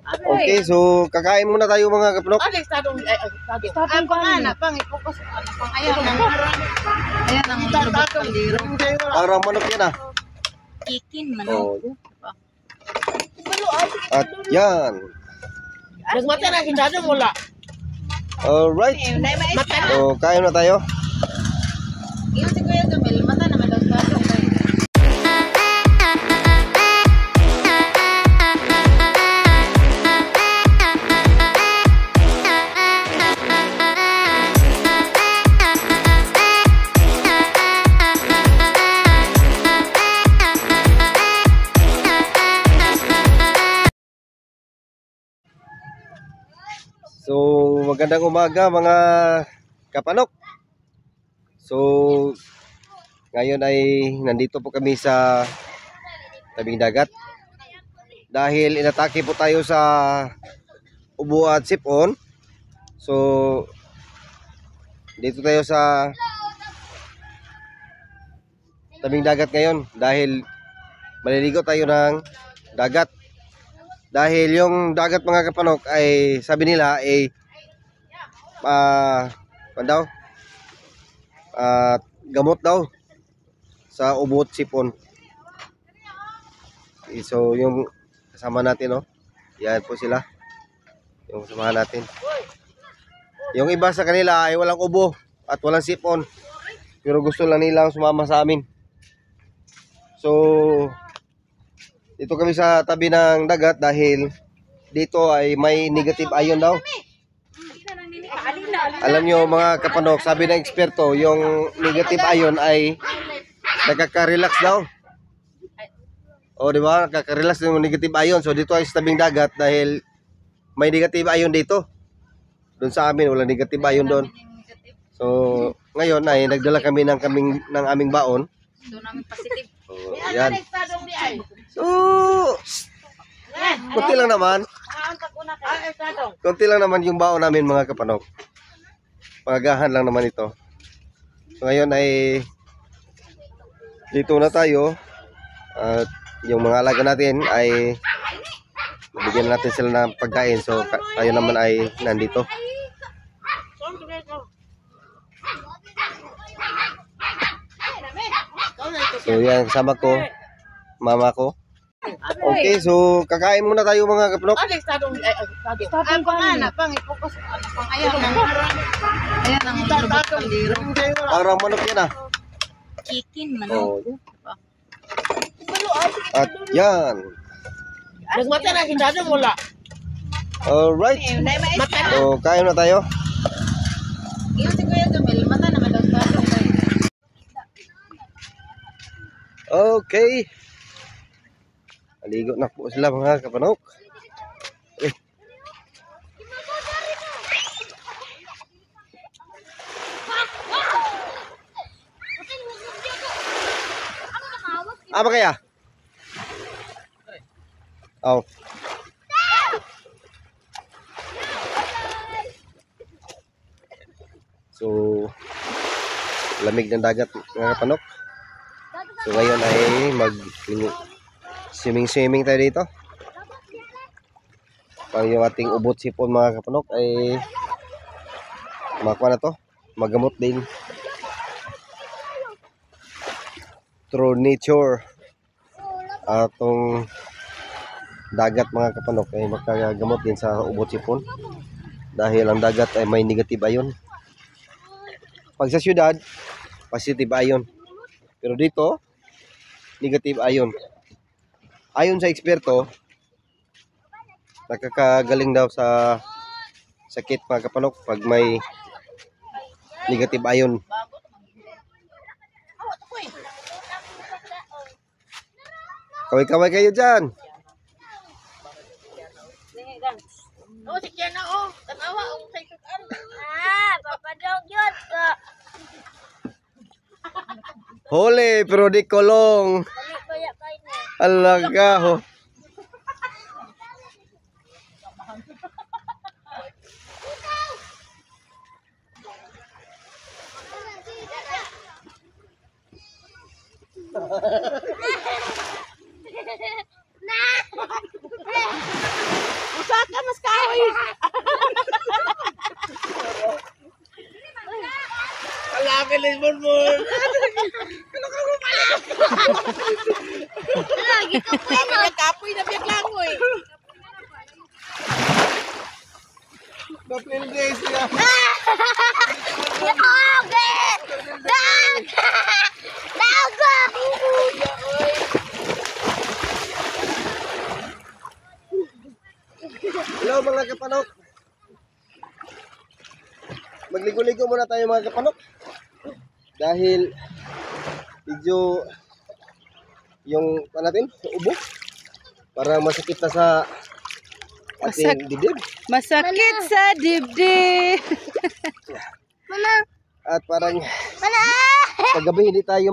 Okay, so kakain muna tayo mga kaplok. Ang pangana, pang-ipokus, pang-ayaw ng ayan ang lubot kaldero. Parang manok yan ah. Chicken, manok. Oh. At yan. Nagmata na kita doon mula. Alright. So kain na tayo. Iyon si Kuya Dumil, mata naman daw sa akin. So magandang umaga mga kapanok. So ngayon ay nandito po kami sa tabing dagat. Dahil inatake po tayo sa ubo at sipon. So dito tayo sa tabing dagat ngayon dahil maliligo tayo ng dagat. Dahil yung dagat mga kapanok ay sabi nila ay gamot daw sa ubo at sipon. So yung kasama natin, no? Yan po sila. Yung kasama natin. Yung iba sa kanila ay walang ubo at walang sipon. Pero gusto lang nilang sumama sa amin. So dito kami sa tabi ng dagat dahil dito ay may negative ion daw. Alam nyo mga kapanok, sabi ng eksperto, yung negative ion ay nakaka-relax daw. O di ba? Nakaka-relax yung negative ion. So dito ay sa tabing dagat dahil may negative ion dito. Doon sa amin wala negative ion doon. So ngayon ay nagdala kami ng aming baon. Doon namin positive. So yan. So konti lang naman. Konti lang naman yung baon namin mga kapanok. Pagagahan lang naman ito. So ngayon ay dito na tayo. At yung mga alaga natin ay bigyan natin sila ng pagkain. So tayo naman ay nandito. So yan, kasama ko, mama ko. Okay, so kakain muna tayo mga kaplok. Ang pangana, pang-ipokus, pang-ayaw ng ayan ang lubot kaldero. Parang manok yan ah. Chicken, manok. At yan. Nagmata na kita doon mula. Alright. So kain na tayo. Iyon si Kuya Dumil, mata naman daw sa akin. Okay. Aligo na po sila mga kapanok. Apa kaya? Oh. So lamig ng dagat mga kapanok. So ngayon ay swimming tayo dito. Para yung ating ubot sipon mga kapanok ay makuha na to. Magamot din. Through nature. Atong dagat mga kapanok ay makagamot din sa ubot sipon. Dahil ang dagat ay may negative ion. Pag sa syudad, positive ion. Pero dito, negative ion. Ayon sa eksperto, nakakagaling daw sa sakit mga kapanok pag may negative ion. Kaway-kaway kayo dyan. Oh, si Kiana, oh. Tanawa, oh. Sa isukan. Papadog yun ka. Huli, pero di kolong. Alaga ho. Usa Alakin na yung mon. Lagi ko po yun. Nagkapoy na biyag lang mo eh. Kapil guys ya. Hello mga kapanok. Magligo-ligo muna tayo mga kapanok. Dahil medyo yung natin, ubo. Para masakit na sa ating dibdib. Masakit sa dibdib. At parang paggabi hindi tayo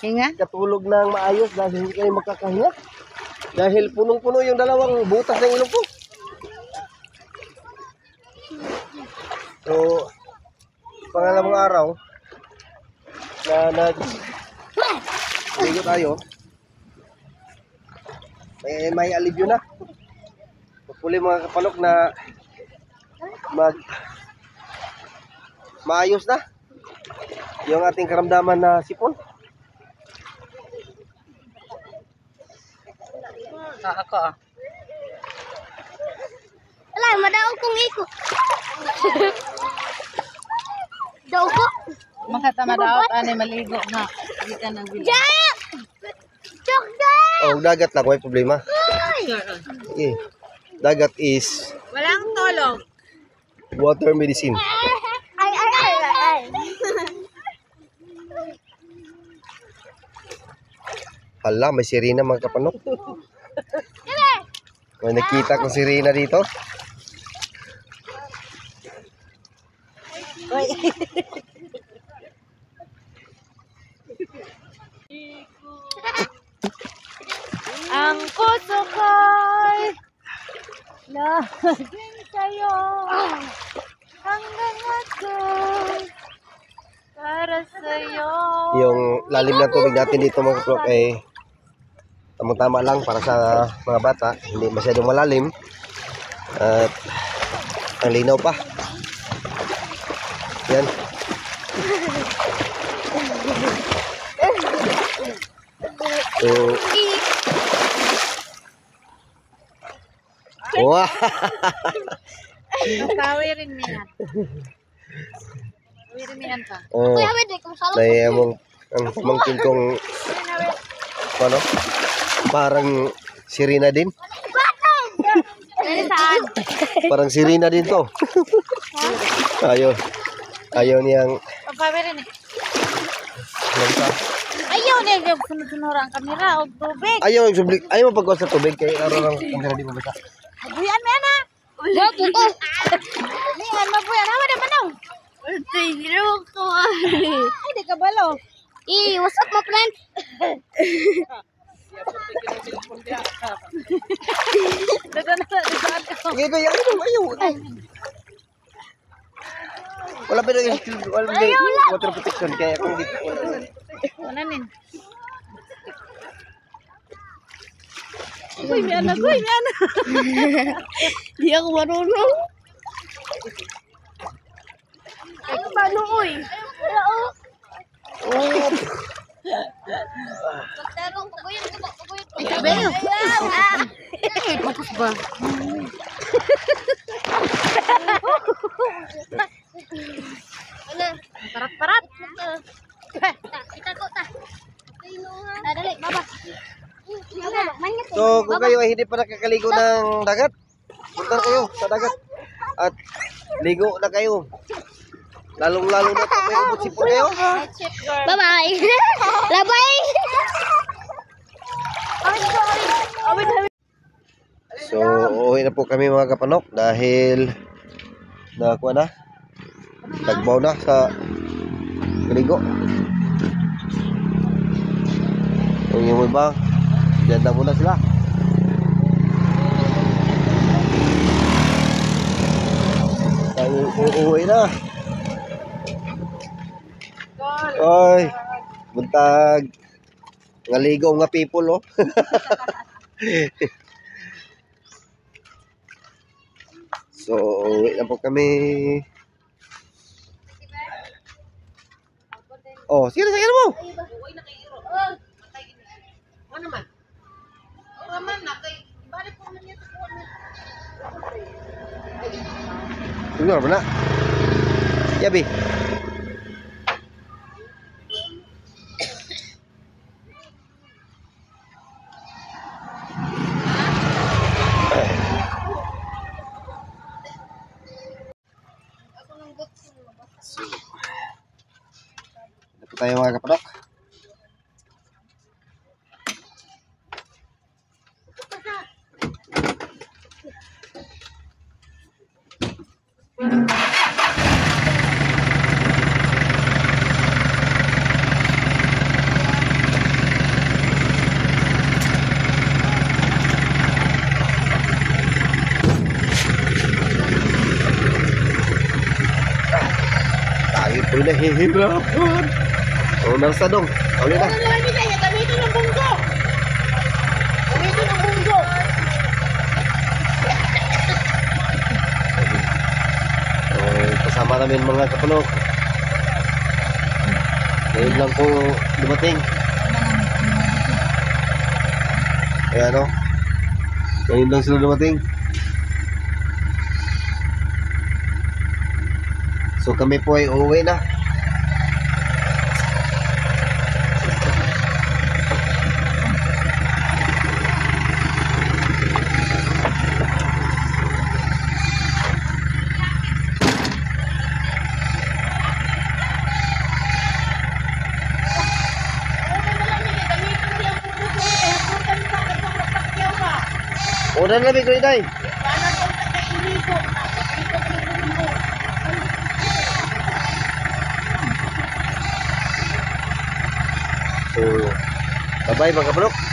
Hinga? makatulog ng maayos dahil hindi tayo makakahinga. Dahil punong-puno yung dalawang butas ng ilong ko. So, pangalawang araw na nag-ligo tayo, may alibyo na. Hopefully mga kapanok na maayos na yung ating karamdaman na sipon. Ako ah. Wala, madaog kong iko. Daw ko. Makatama daw ani maligo nga. Hindi ka nang bilang. Jack! Jack, Jack! Oh, dagat lang, may problema. Okay. Dagat is Walang tolong. water medicine. Ay. Hala, may sirena mga kapanok. May nakita kong sirena dito. Ang puso ko'y laging sa'yo hanggang ako'y para sa'yo. Yung lalim ng tubig natin dito mga kapanok ay tamang-tama lang para sa mga bata. Hindi masyadong malalim. At ang linaw pa. Yan. So, wow! Kawirin mo yan. Kawirin mo yan pa. Oh, Kuya, wait, kung salo. dahil ang pamangkin kong ano, parang sirena din. Saan? Parang sirena din to. Ayaw niyang Kawirin eh. magsa. Ayaw niya yung sunod-sunod ang kamera o tubig. Ayaw magpagkuha sa tubig kaya araw lang kamera di mabasa. Mabuyan mo yan ha. Wag ko. Niyan, mabuyan. Hawa na manaw. Tigro ko. Ay, di ka balo. What's up, my friend? Dadaan ka. Ayaw. Wala pa rin water protection kaya kung dito wala. Wala nin. Uy, may anak. Uy, may anak. Di ako marunong. Ay, paano, uy? Tarong paguyod ko. Ay, kabayo. Ay, focus ba? Parat-parat. Kita ko ta. Dali, baba. So kung kayo ay hindi pa nakakaligo ng dagat, punta na kayo sa dagat at ligo na kayo. Lalong-lalo na kung may ubot sipon kayo. Bye-bye. Labay. So uuwi na po kami mga kapanok dahil nakakuha na. Tagbaw na sa ligo. Yung iba, diyan na muna sila. Uuwi na. Oy, buntag. Ngaligo nga people, oh. So, uwi na po kami. Oh, sige na, sige na mo. Uy, nakairo. Matay gini. Ano naman? O naman na kay balik po man niya sa kuwan niya. Tunggu apa nak? Ya, Bi. Dapat tayo mga kapadok. Tayo po nahihirapan. O, nasa dong. Ulit na. Lagi kaya gamitin ng bunggo. Gamitin ng bunggo. So, kasama namin mga kapanok. Ngayon lang po dumating. Ayan o. Ngayon lang sila dumating. So kami po ay uuwi na. Una na namin ko iday. So, bye-bye mga kapanok.